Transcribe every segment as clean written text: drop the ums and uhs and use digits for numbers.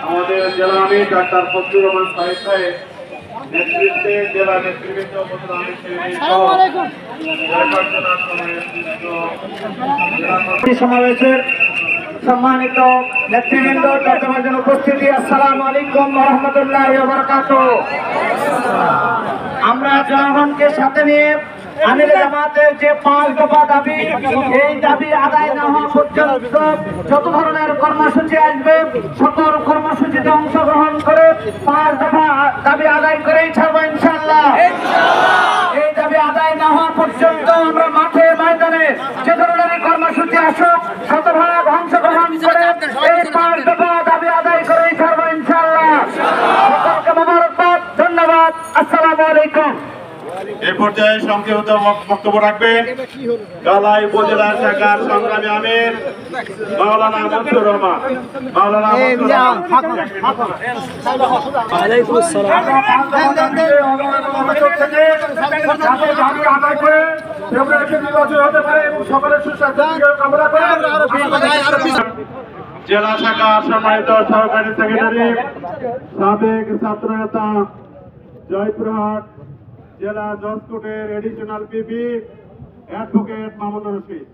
আমাদের জেলা আমির ডাক্তার ফজলুর রহমান সাহেব সাহেব নেতৃত্বে জেলা নেতৃবৃন্দ সমাবেশের সম্মানিত নেতৃবৃন্দ চট্টগ্রামের উপস্থিতি, আসসালামু আলাইকুম ওয়া রাহমাতুল্লাহি ওয়া বারাকাতুহু। আমরা জনগণকে সাথে নিয়ে আমির জামাতের যে 5 দফা দাবি, এই দাবি আদায় না হওয়া পর্যন্ত যত ধরনের কর্মসূচি আসবে সকল কর্মসূচিতে অংশগ্রহণ করে 5 দফা দাবি আদায় করেই ছাড়বো ইনশাআল্লাহ। এই দাবি আদায় না হওয়া পর্যন্ত আমরা মাঠে ময়দানে যে ধরনের কর্মসূচি আসুক শতভাগ অংশগ্রহণ করে এই 5 দফা দাবি আদায় করেই ছাড়বো ইনশাআল্লাহ। সকলকে মোবারকবাদ, ধন্যবাদ, আসসালামু আলাইকুম। এ পর্যায়ে সংক্ষিপ্ত বক্তব্য রাখবেন গালাই উপজেলা শাখার সংগ্রামী আমির মাওলানা মনসুর রহমান। জেলা শাখার সম্মানিত সহকারী সেক্রেটারি সাবেক ছাত্র নেতা জয়পুরহাট জেলা জজ কোর্টের এডিশনাল পিপি অ্যাডভোকেট মামুনুর রশিদ।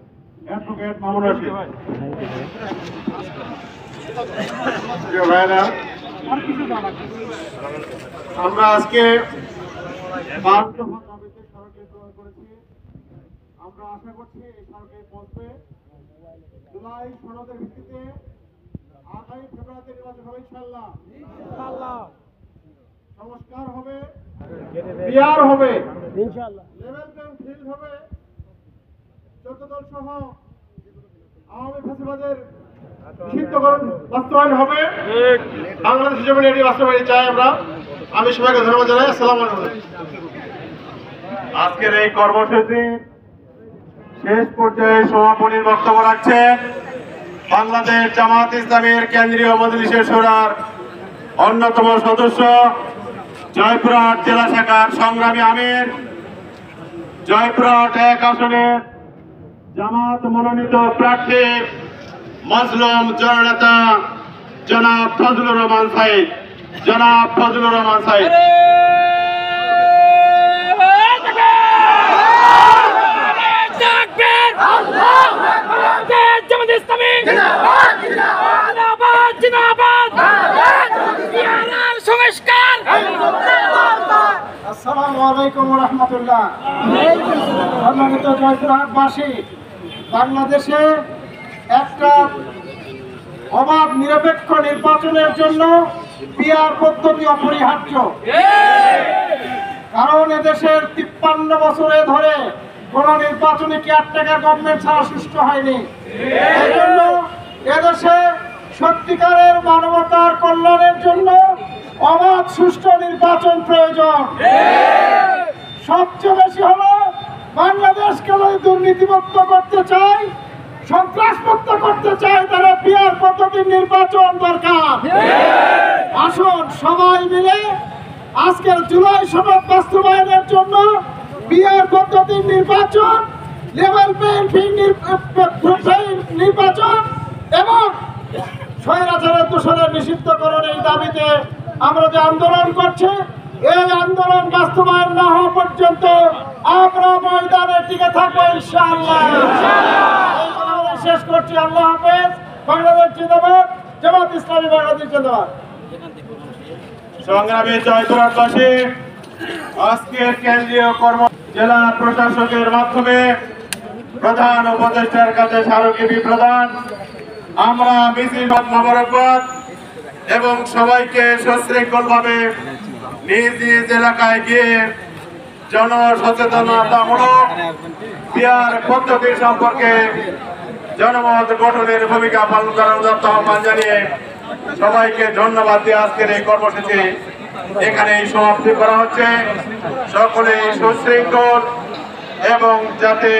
আমরা আজকে 5 দফা দাবিতে সড়কে প্রয়োগ করেছি। আমরা আশা করছি এই সড়কে পৌঁছবে। জুলাই সনদের ভিত্তিতে আগামী ফেব্রুয়ারিতে নির্বাচন হবে ইনশাআল্লাহ। সংস্কার হবে, বিআর হবে, লেভেল প্লেইং ফিল্ড হবে, 14 দল সহ আওয়ামী ফ্যাসিবাদের নিষিদ্ধকরণ বাস্তবায়ন হবে। বাংলাদেশ হিসেবে এটি বাস্তবায়ন চাই আমরা। আমি সবাইকে ধন্যবাদ জানাই। আসসালামু আলাইকুম। আজকের এই কর্মসূচি শেষ পর্যায়ে সমাপনীর বক্তব্য রাখছেন বাংলাদেশ জামাত ইসলামীর কেন্দ্রীয় মজলিসের শূরার অন্যতম সদস্য জয়পুরহাট জেলা শাখার সংগ্রামী আমির, জয়পুরহাট 1 আসনের জামাত মনোনীত প্রার্থী মজলুম জননেতা জনাব ফজলুর রহমান সাহেব। আসসালামু আলাইকুম ওয়া রাহমাতুল্লাহ। সম্মানিত জয়পুরহাটবাসী, বাংলাদেশে একটা অবাধ নিরপেক্ষ নির্বাচনের জন্য পিআর পদ্ধতি অপরিহার্য। কারণ এদেশের 53 বছরে ধরে কোন নির্বাচনে কেয়ারটেকার গভর্নমেন্ট ছাড়া সুষ্ঠু হয়নি। এই জন্য এদেশে সত্যিকারের মানবতার কল্যাণের জন্য অবাধ সুষ্ঠু নির্বাচন প্রয়োজন। সবচেয়ে বেশি হলো বাংলাদেশকে যদি দুর্নীতিমুক্ত করতে চাই, সন্ত্রাসমুক্ত করতে চাই, তারা পিআর পদ্ধতির নির্বাচন দরকার। আসুন সবাই মিলে আজকের জুলাই সনদ বাস্তবায়নের জন্য পিআর পদ্ধতির নির্বাচন, লেভেল প্লেইং ফিল্ড নির্বাচন এবং স্বৈরাচারের দূষণের নিষিদ্ধকরণ, এই দাবিতে আমরা যে আন্দোলন করছি, এই আন্দোলন বাস্তবায়ন না হওয়া পর্যন্ত আমরা ময়দানে টিকে থাকবো ইনশাআল্লাহ। শেষ করছি। আল্লাহ হাফেজ। বাংলাদেশ জিন্দাবাদ, জামাত ইসলামী বাংলাদেশ জিন্দাবাদ। সংগ্রামী জয়পুরহাটবাসী, আজকের কেন্দ্রীয় জেলা প্রশাসকের মাধ্যমে প্রধান উপদেষ্টার কাছে স্মারকলিপি প্রদান। আমরা মিছিল মোবারকবাদ এবং সবাইকে সশৃঙ্খলভাবে নিজ নিজ এলাকায় গিয়ে জনসচেতনতামূলক পিআর পদ্ধতি সম্পর্কে জনমত গঠনের ভূমিকা পালন করার আহ্বান জানিয়ে সবাইকে ধন্যবাদ দিয়ে আজকের এই কর্মসূচি এখানেই সমাপ্তি করা হচ্ছে। সকলেই সুশৃঙ্খল এবং যাতে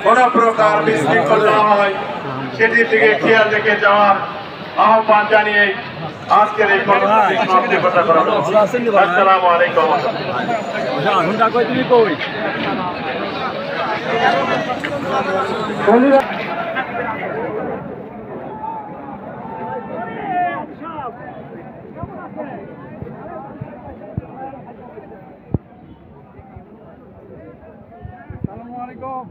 কোনো প্রকার বিশৃঙ্খল না হয় সেটির দিকে খেয়াল রেখে যাওয়ার আহ্বান জানিয়ে আজকের এই কর্মসূচি সমাপ্তি ঘোষণা করা হলো। আসসালামু আলাইকুম। আলাইকুম।